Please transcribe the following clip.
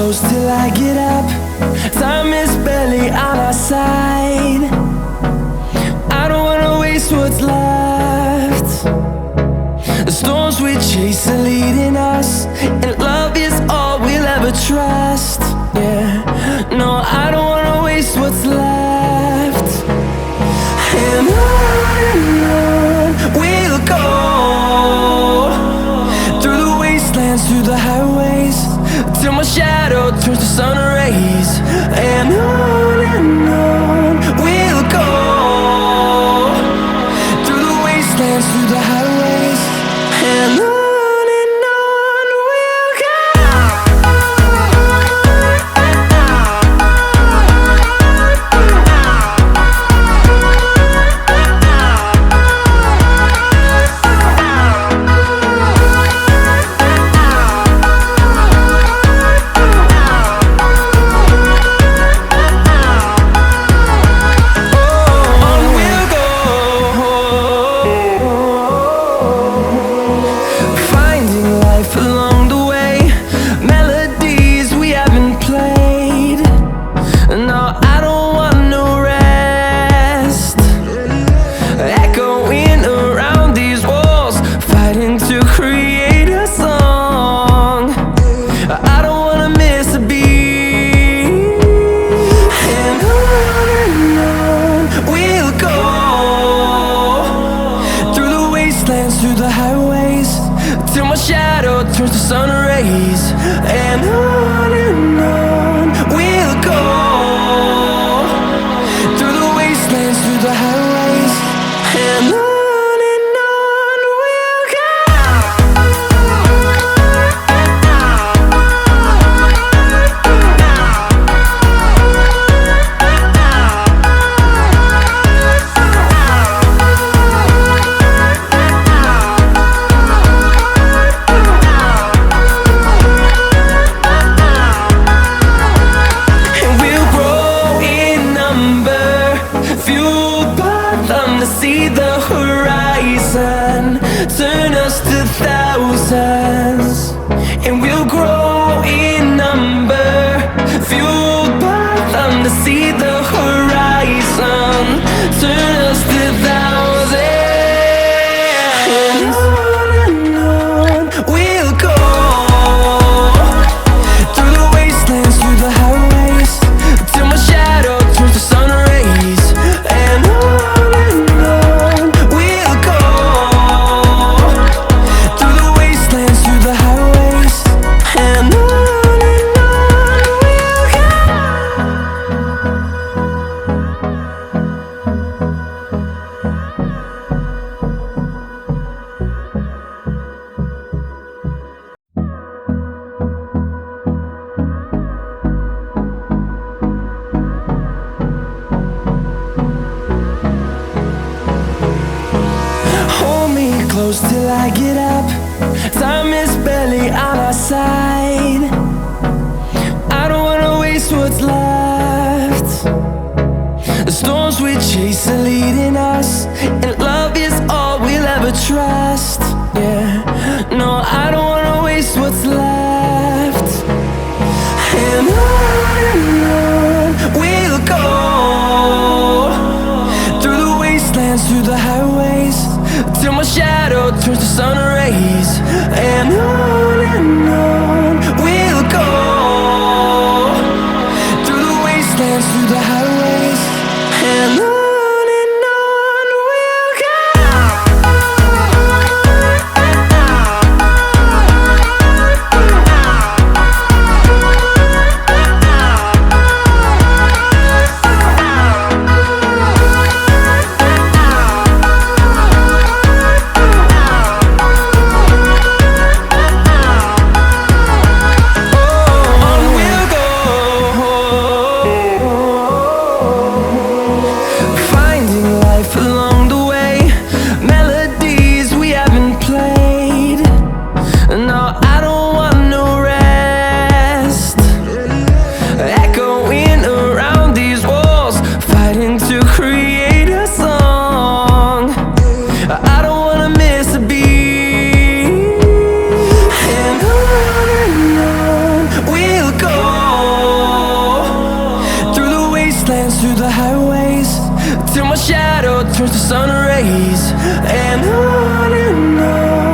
close till I get up. Time is barely on our side. I don't wanna waste what's left. The storms we chase are leading us, and love is all we'll ever trust. Yeah, no, I don't wanna waste what's left. And on we'll go, through the wastelands, through the highways, till my shadow turns to sun rays. And on we'll go, through the wastelands, through the highways, and on. Through the highways, till my shadow turns to sun rays. And on we'll go, through the wastelands, through the highways, and on. See the horizon turn us to thousands, and we'll grow in number, fueled by them to see the horizon turn us to thousands. And on we'll go, through the wastelands, through the highways, till my shadow turns to sun rays. And on close till I get up. Time is barely on our side. I don't wanna waste what's left. The storms we chase are leading us, and love is all we'll ever trust. Yeah, no, I don't wanna waste what's left. And on we'll go, through the wastelands, through the highways, till my shadow turns to sun rays. And on we'll go, through the wastelands, through the highways, and on. Oh, wastelands through the highways, till my shadow turns to sun rays. And on